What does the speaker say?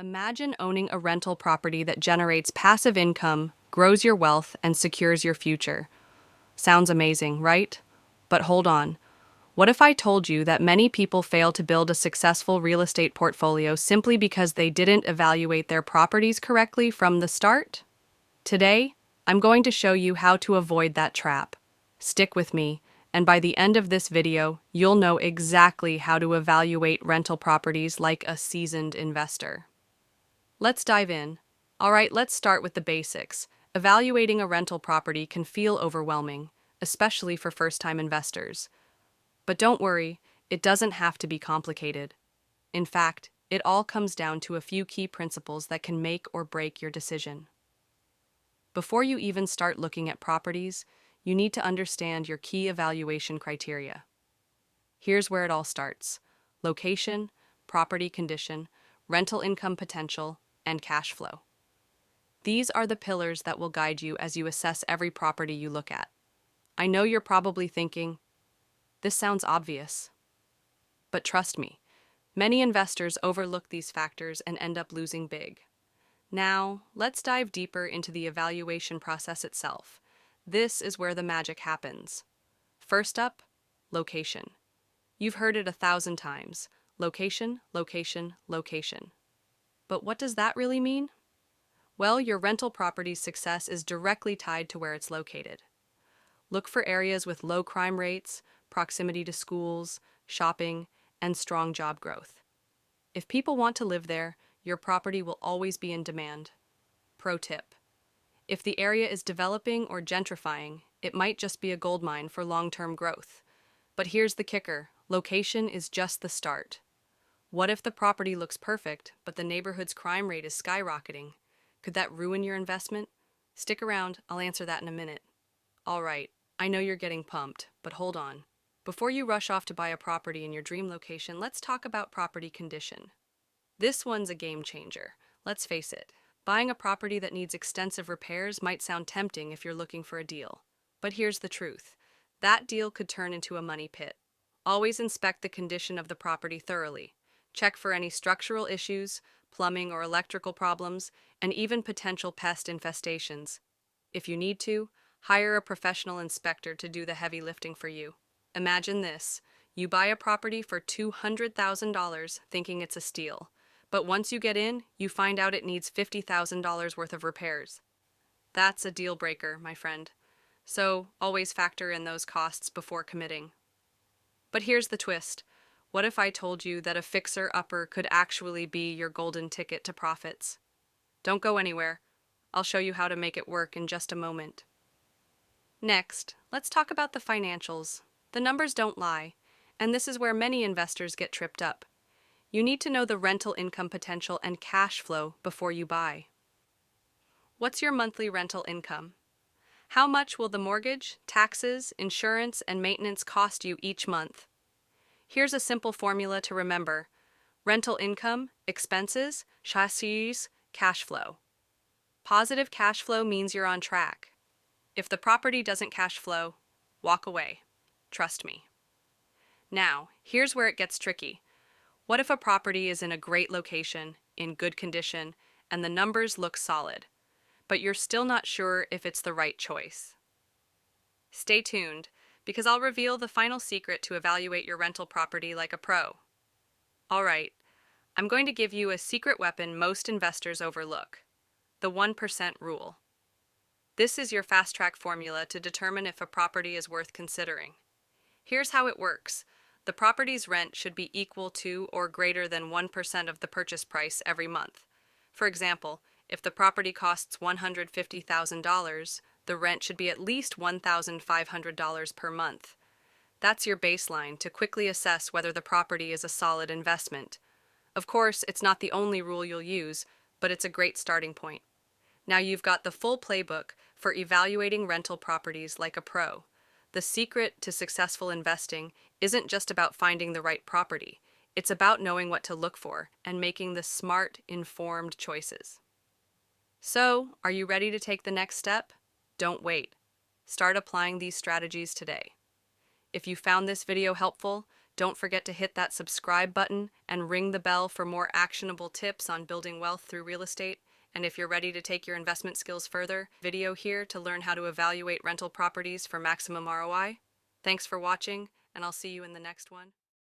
Imagine owning a rental property that generates passive income, grows your wealth, and secures your future. Sounds amazing, right? But hold on. What if I told you that many people fail to build a successful real estate portfolio simply because they didn't evaluate their properties correctly from the start? Today, I'm going to show you how to avoid that trap. Stick with me, and by the end of this video, you'll know exactly how to evaluate rental properties like a seasoned investor. Let's dive in. All right, let's start with the basics. Evaluating a rental property can feel overwhelming, especially for first-time investors. But don't worry, it doesn't have to be complicated. In fact, it all comes down to a few key principles that can make or break your decision. Before you even start looking at properties, you need to understand your key evaluation criteria. Here's where it all starts: location, property condition, rental income potential, and cash flow. These are the pillars that will guide you as you assess every property you look at. I know you're probably thinking, this sounds obvious. But trust me, many investors overlook these factors and end up losing big. Now, let's dive deeper into the evaluation process itself. This is where the magic happens. First up, location. You've heard it 1,000 times. Location, location, location. But what does that really mean? Well, your rental property's success is directly tied to where it's located. Look for areas with low crime rates, proximity to schools, shopping, and strong job growth. If people want to live there, your property will always be in demand. Pro tip: if the area is developing or gentrifying, it might just be a goldmine for long-term growth. But here's the kicker: location is just the start. What if the property looks perfect, but the neighborhood's crime rate is skyrocketing? Could that ruin your investment? Stick around, I'll answer that in a minute. All right, I know you're getting pumped, but hold on. Before you rush off to buy a property in your dream location, let's talk about property condition. This one's a game changer. Let's face it, buying a property that needs extensive repairs might sound tempting if you're looking for a deal. But here's the truth: that deal could turn into a money pit. Always inspect the condition of the property thoroughly. Check for any structural issues, plumbing or electrical problems, and even potential pest infestations. If you need to, hire a professional inspector to do the heavy lifting for you. Imagine this: you buy a property for $200,000 thinking it's a steal. But once you get in, you find out it needs $50,000 worth of repairs. That's a deal breaker, my friend. So always factor in those costs before committing. But here's the twist. What if I told you that a fixer-upper could actually be your golden ticket to profits? Don't go anywhere. I'll show you how to make it work in just a moment. Next, let's talk about the financials. The numbers don't lie, and this is where many investors get tripped up. You need to know the rental income potential and cash flow before you buy. What's your monthly rental income? How much will the mortgage, taxes, insurance, and maintenance cost you each month? Here's a simple formula to remember: rental income, expenses, chassis, cash flow. Positive cash flow means you're on track. If the property doesn't cash flow, walk away. Trust me. Now, here's where it gets tricky. What if a property is in a great location, in good condition, and the numbers look solid, but you're still not sure if it's the right choice? Stay tuned, because I'll reveal the final secret to evaluate your rental property like a pro. All right, I'm going to give you a secret weapon most investors overlook: the 1% rule. This is your fast-track formula to determine if a property is worth considering. Here's how it works. The property's rent should be equal to or greater than 1% of the purchase price every month. For example, if the property costs $150,000, the rent should be at least $1,500 per month. That's your baseline to quickly assess whether the property is a solid investment. Of course, it's not the only rule you'll use, but it's a great starting point. Now you've got the full playbook for evaluating rental properties like a pro. The secret to successful investing isn't just about finding the right property. It's about knowing what to look for and making the smart, informed choices. So, are you ready to take the next step? Don't wait. Start applying these strategies today. If you found this video helpful, Don't forget to hit that subscribe button and ring the bell for more actionable tips on building wealth through real estate. And if you're ready to take your investment skills further, video here to learn how to evaluate rental properties for maximum ROI. Thanks for watching, and I'll see you in the next one.